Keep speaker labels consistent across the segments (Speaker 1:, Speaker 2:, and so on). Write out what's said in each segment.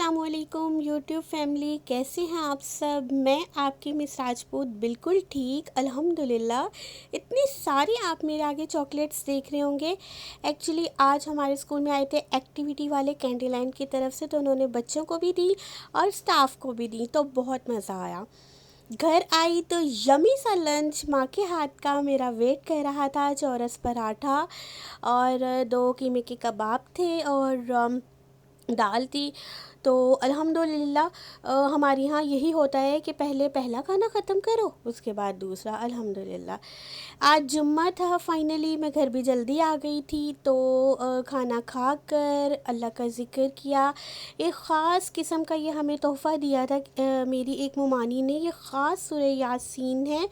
Speaker 1: अस्सलामुअलैकुम YouTube family, कैसे हैं आप सब। मैं आपकी मिस राजपूत बिल्कुल ठीक अल्हम्दुलिल्लाह। इतनी सारी आप मेरे आगे चॉकलेट्स देख रहे होंगे। एक्चुअली आज हमारे स्कूल में आए थे एक्टिविटी वाले कैंडी लाइन की तरफ से, तो उन्होंने बच्चों को भी दी और स्टाफ को भी दी, तो बहुत मज़ा आया। घर आई तो यमी सा लंच माँ के हाथ का मेरा वेट कर रहा था। चौरस पराठा और दो कीमे के कबाब थे और दाल थी। तो अल्हम्दुलिल्लाह हमारे यहाँ यही होता है कि पहले पहला खाना ख़त्म करो, उसके बाद दूसरा। अल्हम्दुलिल्लाह आज जुम्मा था, फाइनली मैं घर भी जल्दी आ गई थी, तो खाना खा कर अल्लाह का ज़िक्र किया। एक ख़ास किस्म का ये हमें तोहफ़ा दिया था मेरी एक मुमानी ने। ये ख़ास सूरह यासीन है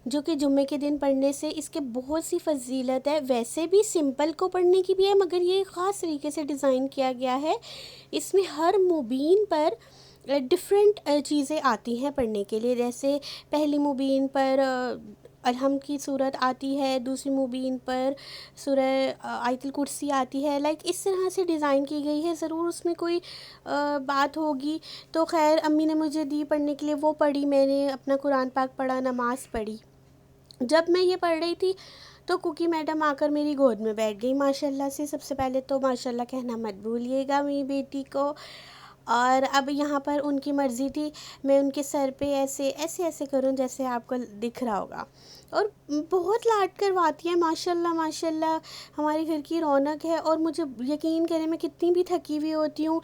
Speaker 1: जो कि जुम्मे के दिन पढ़ने से इसके बहुत सी फ़जीलत है। वैसे भी सिंपल को पढ़ने की भी है, मगर ये ख़ास तरीके से डिज़ाइन किया गया है। इसमें हर मुबीन पर डिफ़रेंट चीज़ें आती हैं पढ़ने के लिए। जैसे पहली मुबीन पर अलहम की सूरत आती है, दूसरी मुबीन पर सूरह आयतुल कुर्सी आती है। लाइक इस तरह से डिज़ाइन की गई है। ज़रूर उसमें कोई बात होगी। तो खैर अम्मी ने मुझे दी पढ़ने के लिए, वो पढ़ी, मैंने अपना कुरान पाक पढ़ा, नमाज़ पढ़ी। जब मैं ये पढ़ रही थी तो कुकी मैडम आकर मेरी गोद में बैठ गई माशाल्लाह से। सबसे पहले तो माशाल्लाह कहना मत भूलिएगा मेरी बेटी को। और अब यहाँ पर उनकी मर्ज़ी थी मैं उनके सर पे ऐसे ऐसे ऐसे करूँ जैसे आपको दिख रहा होगा। और बहुत लाड करवाती है माशाल्लाह माशाल्लाह। हमारे घर की रौनक है। और मुझे यकीन करें, मैं कितनी भी थकी हुई होती हूँ,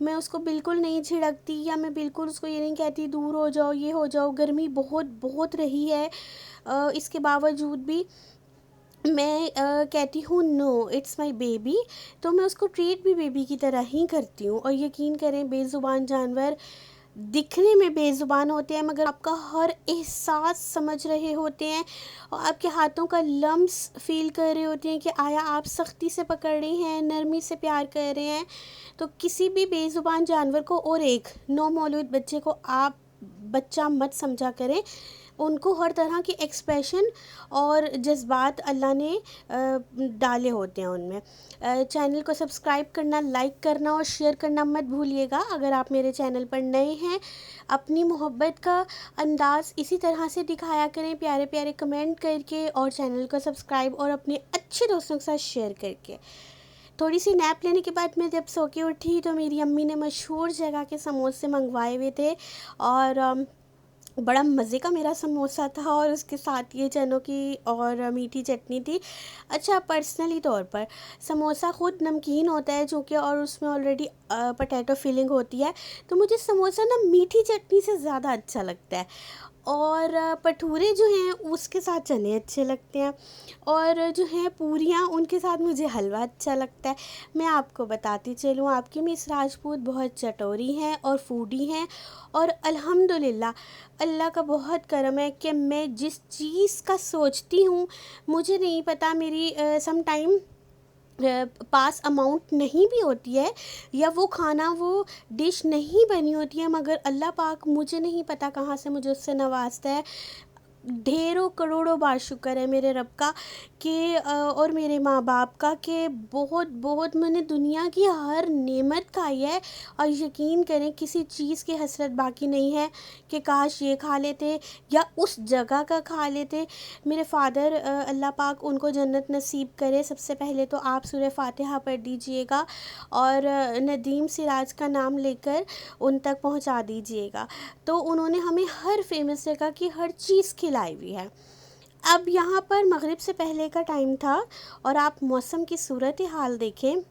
Speaker 1: मैं उसको बिल्कुल नहीं झिड़कती या मैं बिल्कुल उसको ये नहीं कहती दूर हो जाओ, ये हो जाओ। गर्मी बहुत बहुत रही है, इसके बावजूद भी मैं कहती हूँ नो, इट्स माय बेबी। तो मैं उसको ट्रीट भी बेबी की तरह ही करती हूँ। और यकीन करें, बेज़ुबान जानवर दिखने में बेज़ुबान होते हैं, मगर आपका हर एहसास समझ रहे होते हैं और आपके हाथों का लम्स फ़ील कर रहे होते हैं कि आया आप सख्ती से पकड़ रहे हैं, नरमी से प्यार कर रहे हैं। तो किसी भी बेज़ुबान जानवर को और एक नौ मौलूद बच्चे को आप बच्चा मत समझा करें। उनको हर तरह के एक्सप्रेशन और जज्बात अल्लाह ने डाले होते हैं उनमें। चैनल को सब्सक्राइब करना, लाइक करना और शेयर करना मत भूलिएगा। अगर आप मेरे चैनल पर नए हैं, अपनी मोहब्बत का अंदाज़ इसी तरह से दिखाया करें, प्यारे प्यारे कमेंट करके और चैनल को सब्सक्राइब और अपने अच्छे दोस्तों के साथ शेयर करके। थोड़ी सी नैप लेने के बाद मैं जब सो के उठी तो मेरी अम्मी ने मशहूर जगह के समोसे मंगवाए हुए थे और बड़ा मज़े का मेरा समोसा था और उसके साथ ये चनों की और मीठी चटनी थी। अच्छा, पर्सनली तौर पर समोसा ख़ुद नमकीन होता है चूँकि, और उसमें ऑलरेडी पोटैटो फिलिंग होती है, तो मुझे समोसा ना मीठी चटनी से ज़्यादा अच्छा लगता है। और भटूरे जो हैं उसके साथ चने अच्छे लगते हैं, और जो हैं पूरियाँ उनके साथ मुझे हलवा अच्छा लगता है। मैं आपको बताती चलूँ, आपकी मिस राजपूत बहुत चटोरी हैं और फूडी हैं। और अल्हम्दुलिल्लाह अल्लाह का बहुत करम है कि मैं जिस चीज़ का सोचती हूँ, मुझे नहीं पता मेरी सम टाइम पास अमाउंट नहीं भी होती है, या वो खाना वो डिश नहीं बनी होती है, मगर अल्लाह पाक मुझे नहीं पता कहाँ से मुझे उससे नवाजता है। ढेरों करोड़ों बार शुक्र है मेरे रब का कि और मेरे माँ बाप का कि बहुत बहुत मैंने दुनिया की हर नेमत खाई है। और यकीन करें, किसी चीज़ की हसरत बाकी नहीं है कि काश ये खा लेते या उस जगह का खा लेते। मेरे फ़ादर अल्लाह पाक उनको जन्नत नसीब करे। सबसे पहले तो आप सूरह फातिहा पढ़ दीजिएगा और नदीम सिराज का नाम लेकर उन तक पहुँचा दीजिएगा। तो उन्होंने हमें हर फेमस जगह की हर चीज़ खिलाई हुई है। अब यहाँ पर मगरिब से पहले का टाइम था और आप मौसम की सूरत हाल देखें,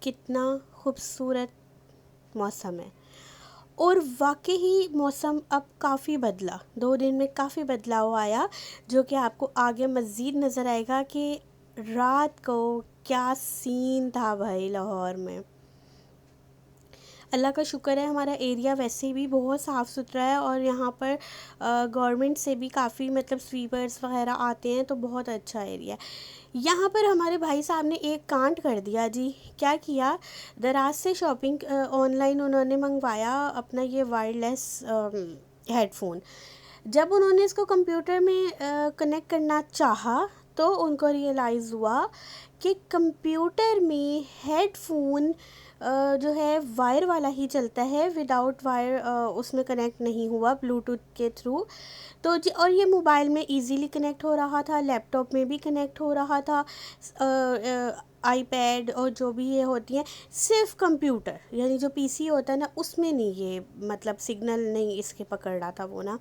Speaker 1: कितना खूबसूरत मौसम है। और वाकई ही मौसम अब काफ़ी बदला, 2 दिन में काफ़ी बदलाव आया, जो कि आपको आगे मज़ीद नज़र आएगा कि रात को क्या सीन था भाई लाहौर में। अल्लाह का शुक्र है, हमारा एरिया वैसे भी बहुत साफ़ सुथरा है और यहाँ पर गवर्नमेंट से भी काफ़ी मतलब स्वीपर्स वगैरह आते हैं, तो बहुत अच्छा एरिया है। यहाँ पर हमारे भाई साहब ने एक कांड कर दिया जी। क्या किया, दराज से शॉपिंग ऑनलाइन उन्होंने मंगवाया अपना ये वायरलेस हेडफोन। जब उन्होंने इसको कंप्यूटर में कनेक्ट करना चाहा तो उनको रियलाइज़ हुआ कि कंप्यूटर में हेडफोन जो है वायर वाला ही चलता है, विदाउट वायर उसमें कनेक्ट नहीं हुआ ब्लूटूथ के थ्रू। तो जी, और ये मोबाइल में इजीली कनेक्ट हो रहा था, लैपटॉप में भी कनेक्ट हो रहा था, आईपैड और जो भी ये होती हैं। सिर्फ कंप्यूटर यानी जो पीसी होता है ना, उसमें नहीं, ये मतलब सिग्नल नहीं इसके पकड़ रहा था वो ना।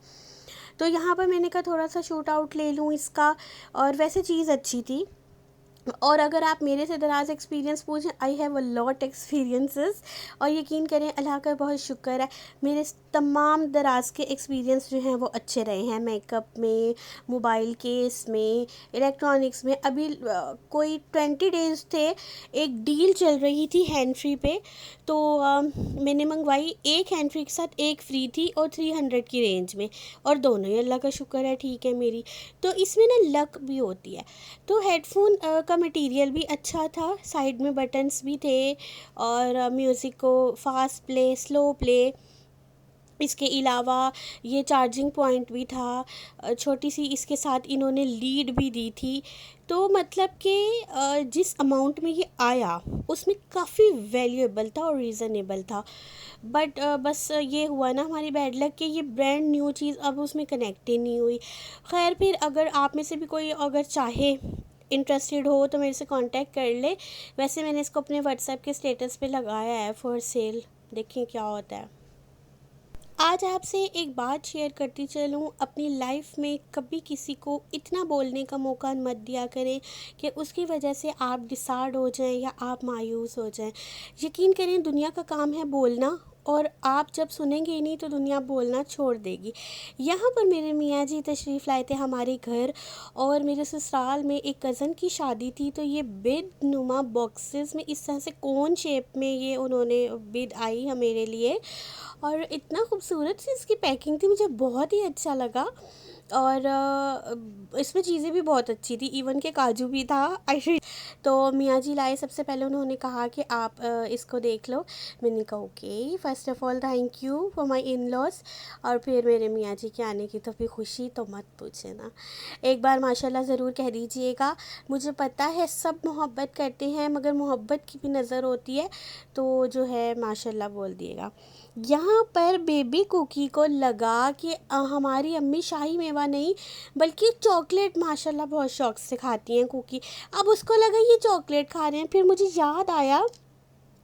Speaker 1: तो यहाँ पर मैंने कहा थोड़ा सा शूट आउट ले लूँ इसका, और वैसे चीज़ अच्छी थी। और अगर आप मेरे से दराज़ एक्सपीरियंस पूछें, I have a lot experiences, और यकीन करें अल्लाह का बहुत शुक्र है, मेरे तमाम दराज के एक्सपीरियंस जो हैं वो अच्छे रहे हैं, मेकअप में, मोबाइल केस में, इलेक्ट्रॉनिक्स में। अभी कोई 20 डेज़ थे, एक डील चल रही थी हैंड फ्री पे, तो मैंने मंगवाई, एक हैंड फ्री के साथ एक फ्री थी और 300 की रेंज में, और दोनों ही अल्लाह का शुक्र है ठीक है मेरी। तो इसमें ना लक भी होती है। तो हेडफोन का मटेरियल भी अच्छा था, साइड में बटन्स भी थे, और म्यूज़िक को फास्ट प्ले, स्लो प्ले, इसके अलावा ये चार्जिंग पॉइंट भी था, छोटी सी इसके साथ इन्होंने लीड भी दी थी। तो मतलब कि जिस अमाउंट में ये आया उसमें काफ़ी वैल्यूएबल था और रीज़नेबल था। बट बस ये हुआ ना हमारी बैड लक कि ये ब्रांड न्यू चीज़ अब उसमें कनेक्ट ही नहीं हुई। खैर, फिर अगर आप में से भी कोई अगर चाहे, इंटरेस्टेड हो, तो मेरे से कांटेक्ट कर ले। वैसे मैंने इसको अपने व्हाट्सएप के स्टेटस पे लगाया है फॉर सेल, देखें क्या होता है। आज आपसे एक बात शेयर करती चलूँ, अपनी लाइफ में कभी किसी को इतना बोलने का मौका मत दिया करें कि उसकी वजह से आप डिसहार्ड हो जाएं या आप मायूस हो जाएं। यकीन करें, दुनिया का काम है बोलना, और आप जब सुनेंगे ही नहीं तो दुनिया बोलना छोड़ देगी। यहाँ पर मेरे मियाँ जी तशरीफ़ लाए थे हमारे घर, और मेरे ससुराल में एक कज़न की शादी थी, तो ये बिद नुमा बॉक्सेस में इस तरह से कोन शेप में ये उन्होंने बिद आई है मेरे लिए, और इतना खूबसूरत सी इसकी पैकिंग थी, मुझे बहुत ही अच्छा लगा। और इसमें चीज़ें भी बहुत अच्छी थी, इवन के काजू भी था आई। तो मियाँ जी लाए, सबसे पहले उन्होंने कहा कि आप इसको देख लो। मैंने कहा okay, first of all thank you for my in loss. और फिर मेरे मियाँ जी के आने की तो फिर खुशी तो मत पूछे ना। एक बार माशाल्लाह ज़रूर कह दीजिएगा। मुझे पता है सब मोहब्बत करते हैं, मगर मोहब्बत की भी नज़र होती है, तो जो है माशाल्लाह बोल दिएगा। यहाँ पर बेबी कुकी को लगा कि हमारी अम्मी शाही मेवा नहीं बल्कि चॉकलेट माशाल्लाह बहुत शौक से खाती हैं कुकी। अब उसको लगा ये चॉकलेट खा रहे हैं। फिर मुझे याद आया,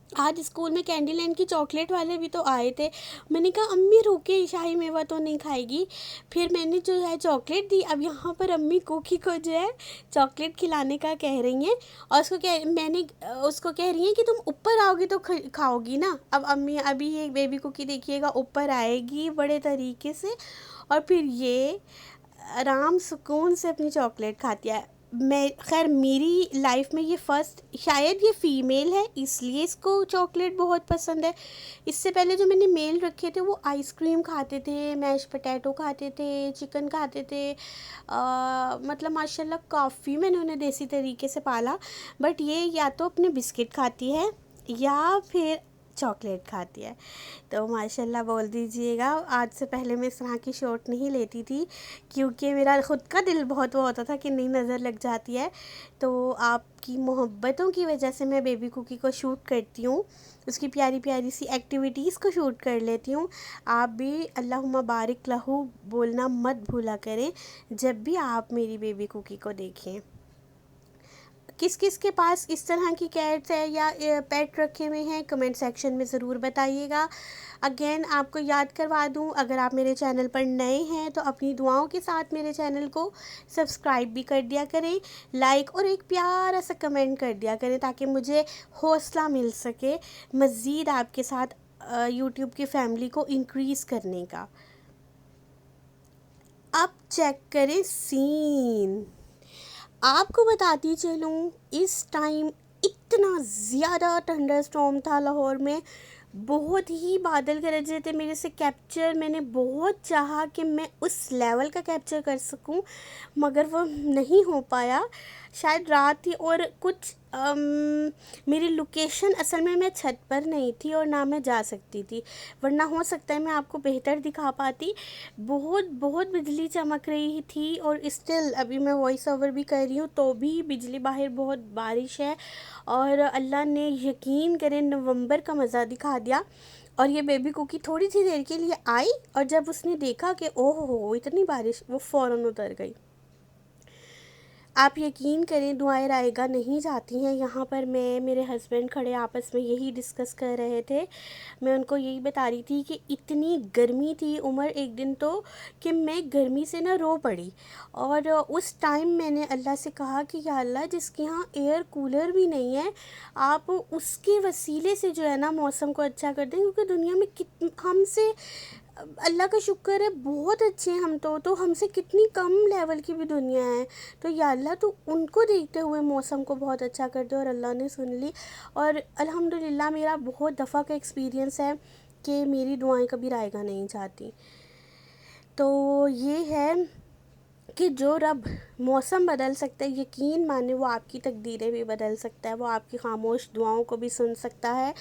Speaker 1: आज स्कूल में कैंडी लैंड की चॉकलेट वाले भी तो आए थे। मैंने कहा अम्मी रुके, शाही मेवा तो नहीं खाएगी। फिर मैंने जो है चॉकलेट दी। अब यहाँ पर अम्मी कुकी को जो है चॉकलेट खिलाने का कह रही हैं, और उसको कह रही हैं कि तुम ऊपर आओगी तो खाओगी ना। अब अम्मी अभी ये बेबी कुकी देखिएगा ऊपर आएगी बड़े तरीके से, और फिर ये आराम सुकून से अपनी चॉकलेट खाती है। मैं खैर मेरी लाइफ में ये फ़र्स्ट, शायद ये फ़ीमेल है इसलिए इसको चॉकलेट बहुत पसंद है। इससे पहले जो मैंने मेल रखे थे वो आइसक्रीम खाते थे, मैश पोटैटो खाते थे, चिकन खाते थे। मतलब माशाल्लाह काफ़ी मैंने उन्हें देसी तरीके से पाला। बट ये या तो अपने बिस्किट खाती है या फिर चॉकलेट खाती है। तो माशाल्लाह बोल दीजिएगा। आज से पहले मैं इस तरह की शॉट नहीं लेती थी, क्योंकि मेरा ख़ुद का दिल बहुत वो होता था कि नहीं नज़र लग जाती है। तो आपकी मोहब्बतों की वजह से मैं बेबी कुकी को शूट करती हूँ, उसकी प्यारी प्यारी सी एक्टिविटीज़ को शूट कर लेती हूँ। आप भी अल्लाहुम्मा बारिक लहू बोलना मत भूला करें जब भी आप मेरी बेबी कुकी को देखें। किस किस के पास इस तरह की कैट्स है या पेट रखे हुए हैं, कमेंट सेक्शन में ज़रूर बताइएगा। अगेन आपको याद करवा दूं, अगर आप मेरे चैनल पर नए हैं तो अपनी दुआओं के साथ मेरे चैनल को सब्सक्राइब भी कर दिया करें, लाइक और एक प्यारा सा कमेंट कर दिया करें, ताकि मुझे हौसला मिल सके मज़ीद आपके साथ यूट्यूब की फैमिली को इंक्रीज़ करने का। अब चेक करें सीन। आपको बताती चलूँ, इस टाइम इतना ज़्यादा थंडरस्टॉर्म था लाहौर में, बहुत ही बादल गरज रहे थे। मेरे से कैप्चर, मैंने बहुत चाहा कि मैं उस लेवल का कैप्चर कर सकूं, मगर वो नहीं हो पाया। शायद रात थी और कुछ मेरी लोकेशन असल में मैं छत पर नहीं थी और ना मैं जा सकती थी, वरना हो सकता है मैं आपको बेहतर दिखा पाती। बहुत बहुत बिजली चमक रही थी और स्टिल अभी मैं वॉइस ओवर भी कर रही हूँ तो भी बिजली, बाहर बहुत बारिश है। और अल्लाह ने यकीन करें नवंबर का मज़ा दिखा दिया। और ये बेबी कुकी थोड़ी सी देर के लिए आई और जब उसने देखा कि ओह हो इतनी बारिश, वो फ़ौरन उतर गई। आप यकीन करें दुआएं रायगा नहीं जाती हैं। यहाँ पर मैं, मेरे हस्बैंड खड़े आपस में यही डिस्कस कर रहे थे। मैं उनको यही बता रही थी कि इतनी गर्मी थी उमर एक दिन तो, कि मैं गर्मी से ना रो पड़ी। और उस टाइम मैंने अल्लाह से कहा कि या अल्लाह जिसके यहाँ एयर कूलर भी नहीं है, आप उसके वसीले से जो है ना मौसम को अच्छा कर दें, क्योंकि दुनिया में कित हमसे, अल्लाह का शुक्र है बहुत अच्छे हैं हम तो हमसे कितनी कम लेवल की भी दुनिया है। तो या अल्लाह तो उनको देखते हुए मौसम को बहुत अच्छा कर दे। और अल्लाह ने सुन ली। और अल्हम्दुलिल्लाह मेरा बहुत दफ़ा का एक्सपीरियंस है कि मेरी दुआएं कभी रायगा नहीं जाती। तो ये है कि जो रब मौसम बदल सकता है, यकीन माने वो आपकी तकदीरें भी बदल सकता है, वो आपकी खामोश दुआओं को भी सुन सकता है।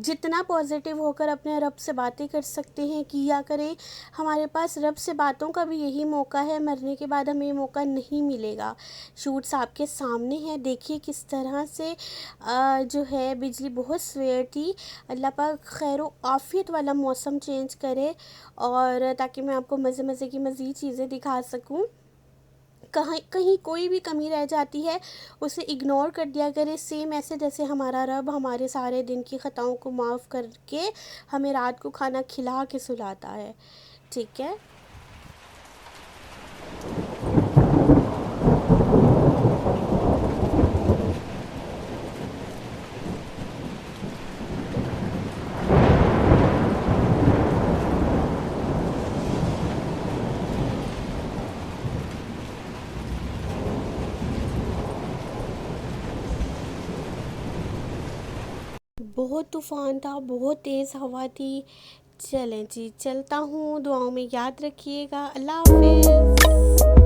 Speaker 1: जितना पॉजिटिव होकर अपने रब से बातें कर सकते हैं किया करें। हमारे पास रब से बातों का भी यही मौका है, मरने के बाद हमें ये मौका नहीं मिलेगा। शूट्स आपके सामने हैं, देखिए किस तरह से जो है बिजली बहुत सवेर थी। अल्लाह पाक खैर आफियत वाला मौसम चेंज करे, और ताकि मैं आपको मज़े मज़े की मज़ीद चीज़ें दिखा सकूँ। कहीं कहीं कोई भी कमी रह जाती है उसे इग्नोर कर दिया करें, सेम ऐसे जैसे हमारा रब हमारे सारे दिन की ख़ताओं को माफ़ करके हमें रात को खाना खिला के सुलाता है। ठीक है। बहुत तूफ़ान था, बहुत तेज़ हवा थी। चलें जी, चलता हूँ, दुआओं में याद रखिएगा। अल्लाह हाफ़िज़।